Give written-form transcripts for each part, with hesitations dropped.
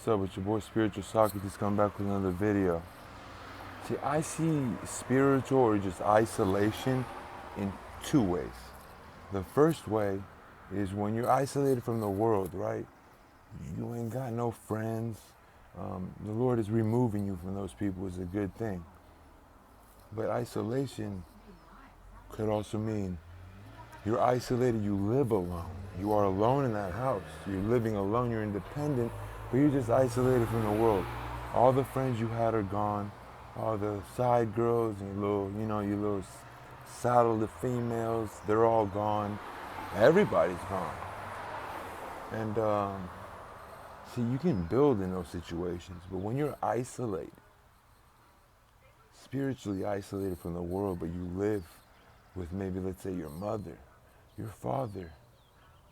What's up? It's your boy Spiritual Socrates coming back with another video. See, I see spiritual or just isolation in two ways. The first way is when you're isolated from the world, right? You ain't got no friends. The Lord is removing you from those people is a good thing. But isolation could also mean you're isolated, you live alone. You are alone in that house. You're living alone, you're independent, but you're just isolated from the world. All the friends you had are gone. All the side girls and your little saddle of females, they're all gone. Everybody's gone. And see, you can build in those situations, but when you're isolated, spiritually isolated from the world, but you live with maybe, let's say, your mother, your father,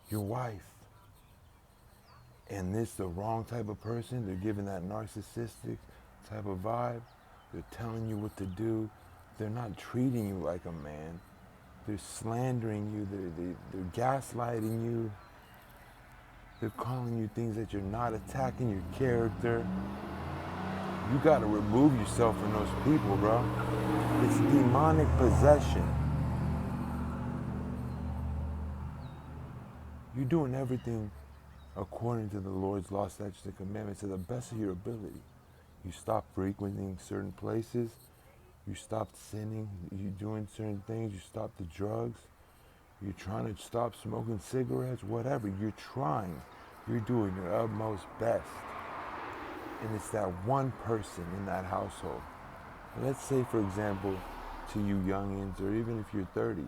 your wife, and this the wrong type of person, they're giving that narcissistic type of vibe, they're telling you what to do, they're not treating you like a man, they're slandering you, they're gaslighting you, they're calling you things that you're not, attacking your character. You gotta remove yourself from those people, bro. It's demonic possession. You're doing everything according to the Lord's law, statutes, and commandments to the best of your ability. You stop frequenting certain places. You stop sinning. You're doing certain things. You stop the drugs. You're trying to stop smoking cigarettes, whatever. You're trying. You're doing your utmost best. And it's that one person in that household. Let's say, for example, to you youngins, or even if you're 30,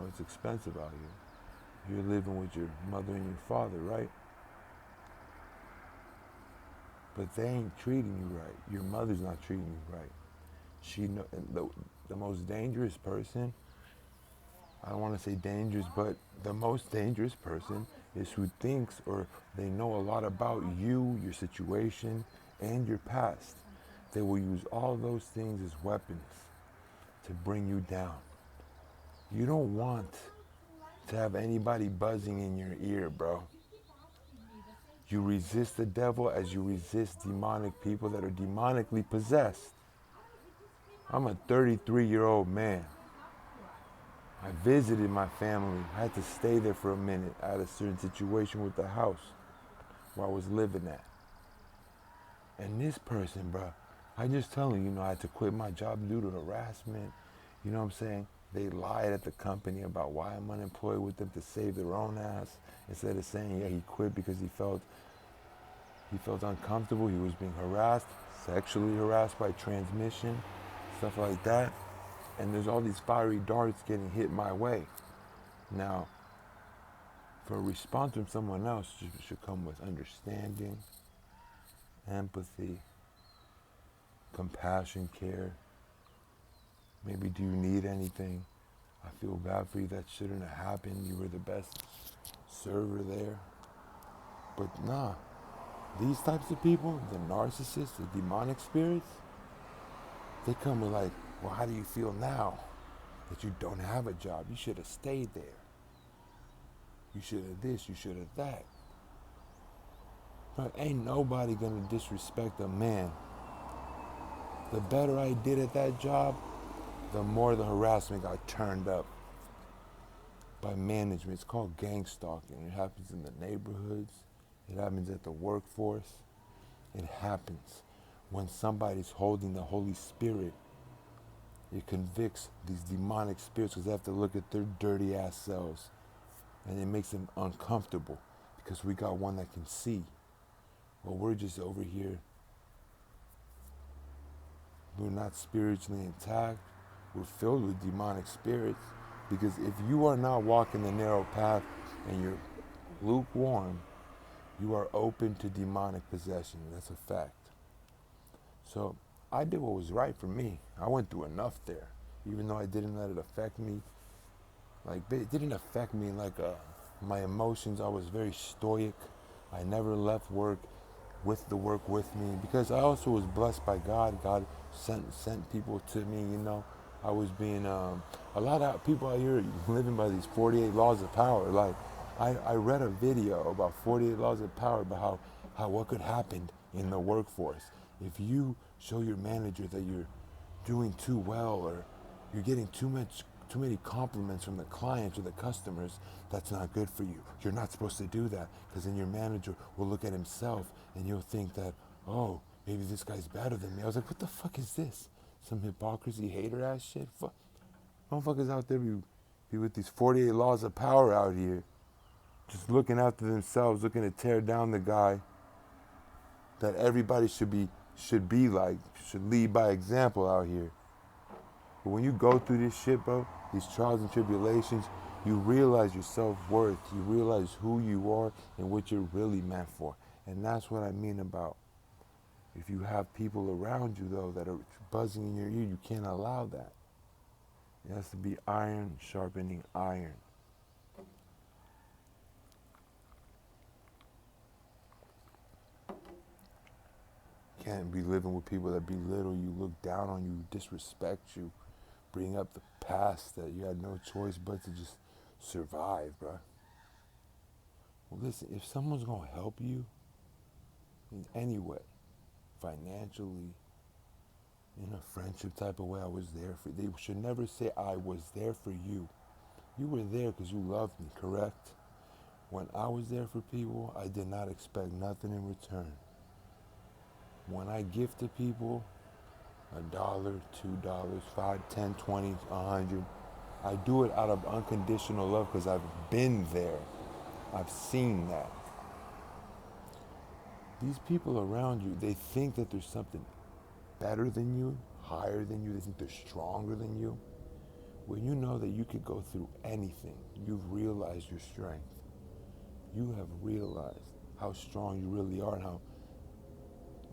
it's expensive out here. You're living with your mother and your father, right? But they ain't treating you right. Your mother's not treating you right. The most dangerous person, I don't want to say dangerous, but the most dangerous person is who thinks or they know a lot about you, your situation, and your past. They will use all those things as weapons to bring you down. You don't want to have anybody buzzing in your ear, bro. You resist the devil as you resist demonic people that are demonically possessed. I'm a 33-year-old man. I visited my family. I had to stay there for a minute. I had a certain situation with the house where I was living at. And this person, bro, I just tell you, I had to quit my job due to harassment. You know what I'm saying? They lied at the company about why I'm unemployed with them to save their own ass. Instead of saying, yeah, he quit because he felt uncomfortable. He was being harassed, sexually harassed by transmission, stuff like that. And there's all these fiery darts getting hit my way. Now, for a response from someone else should come with understanding, empathy, compassion, care. Maybe, do you need anything? I feel bad for you. That shouldn't have happened. You were the best server there. But nah, these types of people, the narcissists, the demonic spirits, they come with like, well, how do you feel now that you don't have a job? You should have stayed there. You should have this, you should have that. But ain't nobody gonna disrespect a man. The better I did at that job, the more the harassment got turned up by management. It's called gang stalking. It happens in the neighborhoods. It happens at the workforce. It happens when somebody's holding the Holy Spirit. It convicts these demonic spirits because they have to look at their dirty ass selves. And it makes them uncomfortable because we got one that can see. Well, we're just over here. We're not spiritually intact. We're filled with demonic spirits, because if you are not walking the narrow path and you're lukewarm, you are open to demonic possession. That's a fact. So I did what was right for me. I went through enough there, even though I didn't let it affect me. Like, it didn't affect me like my emotions. I was very stoic. I never left work with the work with me, because I also was blessed by God. God sent people to me, I was being, a lot of people out here living by these 48 laws of power. Like, I read a video about 48 laws of power, about how what could happen in the workforce. If you show your manager that you're doing too well, or you're getting too many compliments from the clients or the customers, that's not good for you. You're not supposed to do that, because then your manager will look at himself and you'll think that, oh, maybe this guy's better than me. I was like, what the fuck is this? Some hypocrisy, hater ass shit? Fuck. Motherfuckers out there be with these 48 laws of power out here, just looking after themselves, looking to tear down the guy that everybody should be like, should lead by example out here. But when you go through this shit, bro, these trials and tribulations, you realize your self-worth. You realize who you are and what you're really meant for. And that's what I mean about, if you have people around you, though, that are buzzing in your ear, you can't allow that. It has to be iron sharpening iron. You can't be living with people that belittle you, look down on you, disrespect you, bring up the past that you had no choice but to just survive, bro. Well, listen, if someone's going to help you in any way, financially, in a friendship type of way, I was there for you. They should never say, I was there for you. You were there because you loved me, correct? When I was there for people, I did not expect nothing in return. When I gift to people, $1, $2, $5, $10, $20, $100, I do it out of unconditional love because I've been there. I've seen that. These people around you, they think that there's something better than you, higher than you. They think they're stronger than you. When you know that you could go through anything, you've realized your strength. You have realized how strong you really are, and how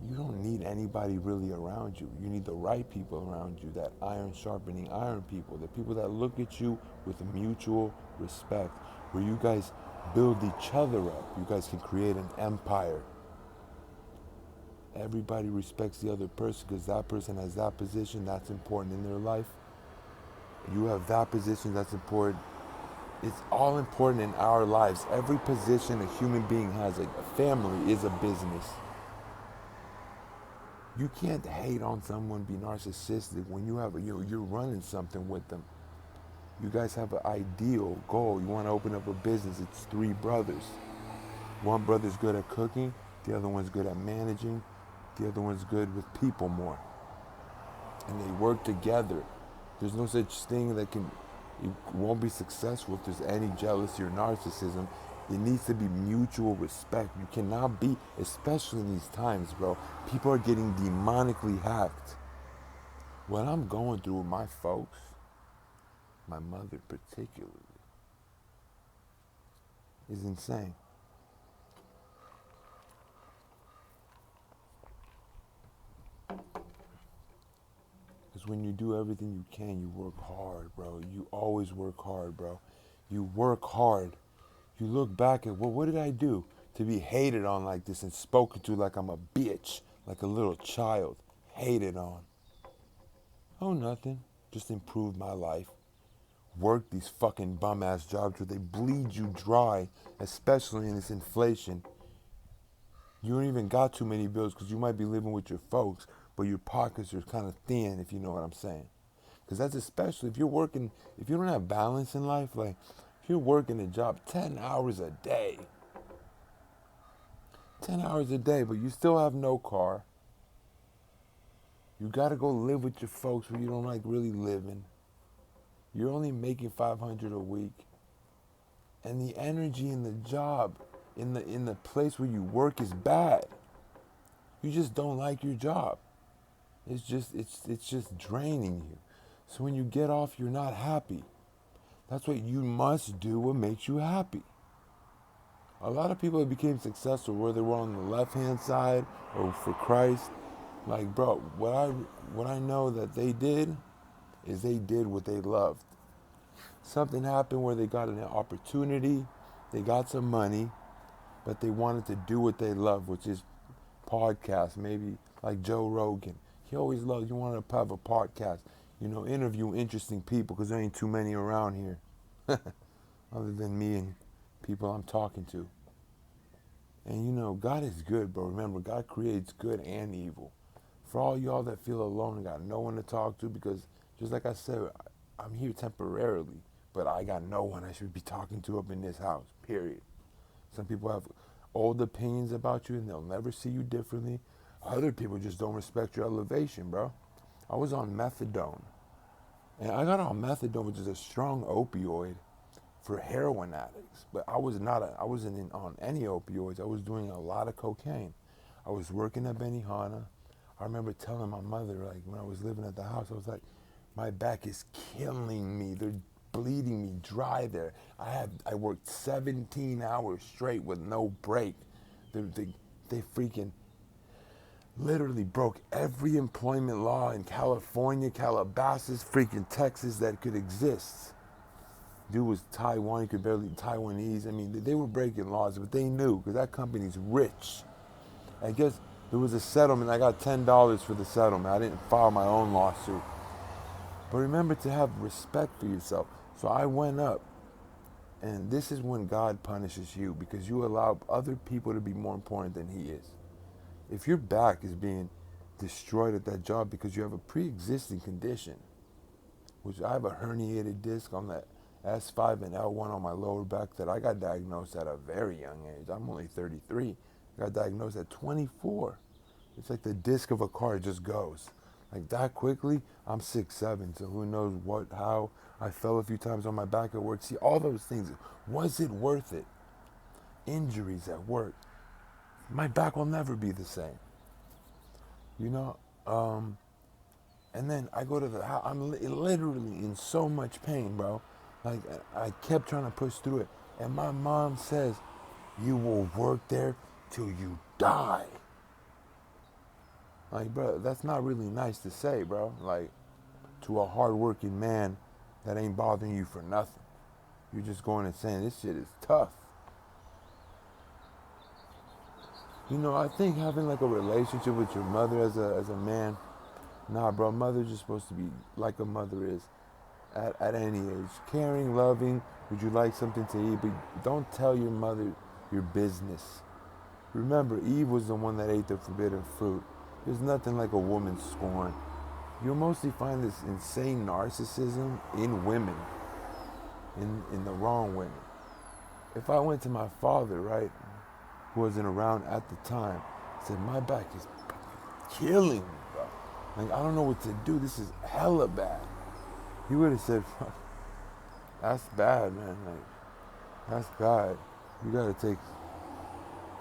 you don't need anybody really around you. You need the right people around you, that iron sharpening iron people, the people that look at you with mutual respect, where you guys build each other up. You guys can create an empire. Everybody respects the other person because that person has that position that's important in their life. You have that position that's important. It's all important in our lives. Every position a human being has, a family is a business. You can't hate on someone, be narcissistic when you have you're running something with them. You guys have an ideal goal. You want to open up a business. It's 3 brothers. One brother's good at cooking, the other one's good at managing, the other one's good with people more. And they work together. There's no such thing that it won't be successful if there's any jealousy or narcissism. It needs to be mutual respect. You cannot be, especially in these times, bro. People are getting demonically hacked. What I'm going through with my folks, my mother particularly, is insane. Because when you do everything you can, you work hard, bro. You always work hard, bro. You work hard. You look back at, well, what did I do to be hated on like this and spoken to like I'm a bitch, like a little child, hated on? Oh, nothing. Just improved my life. Work these fucking bum-ass jobs where they bleed you dry, especially in this inflation. You don't even got too many bills because you might be living with your folks, but your pockets are kind of thin, if you know what I'm saying. Because that's especially if you're working, if you don't have balance in life, like if you're working a job 10 hours a day, 10 hours a day, but you still have no car. You got to go live with your folks where you don't like really living. You're only making $500 a week. And the energy in the job, in the place where you work is bad. You just don't like your job. It's just draining you. So when you get off, you're not happy. That's what you must do, what makes you happy. A lot of people that became successful, whether they were on the left-hand side or for Christ, like, bro, what I know that they did is they did what they loved. Something happened where they got an opportunity, they got some money, but they wanted to do what they love, which is podcasts, maybe like Joe Rogan. He always loved, you want to have a podcast, interview interesting people because there ain't too many around here other than me and people I'm talking to. And you know, God is good, bro. Remember, God creates good and evil. For all y'all that feel alone and got no one to talk to, because just like I said, I'm here temporarily, but I got no one I should be talking to up in this house, period. Some people have old opinions about you and they'll never see you differently. Other people just don't respect your elevation, bro. I was on methadone. And I got on methadone, which is a strong opioid for heroin addicts. But I wasn't on any opioids. I was doing a lot of cocaine. I was working at Benihana. I remember telling my mother, like, when I was living at the house, I was like, my back is killing me. They're bleeding me dry there. I worked 17 hours straight with no break. They freaking literally broke every employment law in California, Calabasas, freaking Texas that could exist. Dude was Taiwan, he could barely Taiwanese. I mean, they were breaking laws, but they knew because that company's rich. I guess there was a settlement. I got $10 for the settlement. I didn't file my own lawsuit. But remember to have respect for yourself. So I went up, and this is when God punishes you because you allow other people to be more important than He is. If your back is being destroyed at that job because you have a pre-existing condition, which I have a herniated disc on that S5 and L1 on my lower back that I got diagnosed at a very young age. I'm only 33. I got diagnosed at 24. It's like the disc of a car just goes. Like that quickly, I'm 6'7", so who knows how. I fell a few times on my back at work. See, all those things. Was it worth it? Injuries at work. My back will never be the same. You know? And then I go to the house. I'm literally in so much pain, bro. Like, I kept trying to push through it. And my mom says, you will work there till you die. Like, bro, that's not really nice to say, bro. Like, to a hardworking man that ain't bothering you for nothing. You're just going and saying, this shit is tough. You know, I think having like a relationship with your mother as a man, nah, bro, mother's just supposed to be like a mother is at any age. Caring, loving, would you like something to eat? But don't tell your mother your business. Remember, Eve was the one that ate the forbidden fruit. There's nothing like a woman's scorn. You'll mostly find this insane narcissism in women, in the wrong women. If I went to my father, right, who wasn't around at the time, said, my back is killing me, bro. Like, I don't know what to do. This is hella bad. He would have said, that's bad, man. Like, that's bad. You gotta take,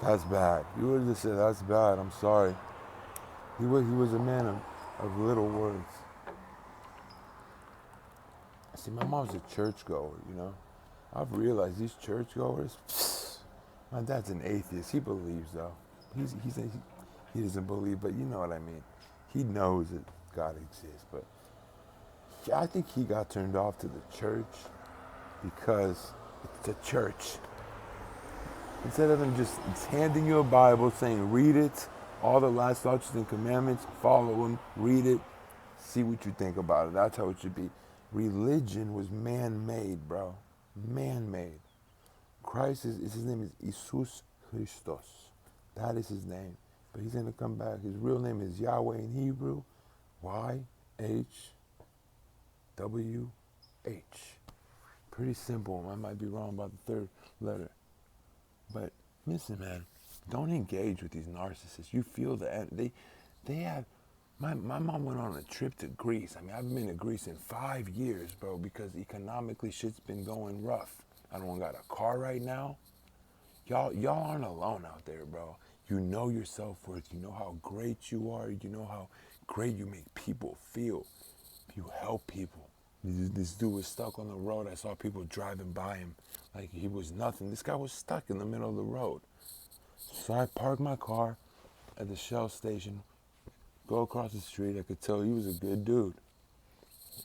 that's bad. He would have just said, that's bad. I'm sorry. He was a man of little words. See, my mom's a churchgoer, you know. I've realized these churchgoers, my dad's an atheist. He believes, though. He doesn't believe, but you know what I mean. He knows that God exists, but I think he got turned off to the church because it's a church. Instead of them just handing you a Bible saying, read it, all the last statutes and commandments, follow them, read it, see what you think about it. That's how it should be. Religion was man-made, bro. Man-made. Christ his name is Jesus Christos. That is his name. But he's going to come back. His real name is Yahweh in Hebrew. YHWH. Pretty simple. I might be wrong about the third letter. But listen, man, don't engage with these narcissists. You feel they have. My mom went on a trip to Greece. I mean, I haven't been to Greece in 5 years, bro, because economically shit's been going rough. I don't got a car right now. Y'all aren't alone out there, bro. You know your self-worth. You know how great you are. You know how great you make people feel. You help people. This dude was stuck on the road. I saw people driving by him like he was nothing. This guy was stuck in the middle of the road. So I parked my car at the Shell station, go across the street. I could tell he was a good dude.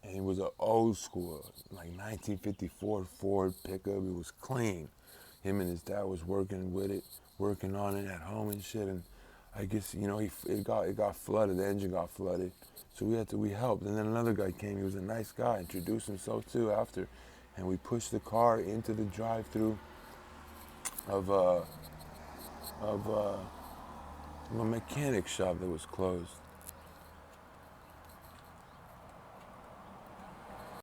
And it was an old school, like 1954 Ford pickup. It was clean. Him and his dad was working with it, working on it at home and shit. And I guess, you know, it got flooded. The engine got flooded. So we helped. And then another guy came. He was a nice guy. Introduced himself too after. And we pushed the car into the drive-through of of a mechanic shop that was closed.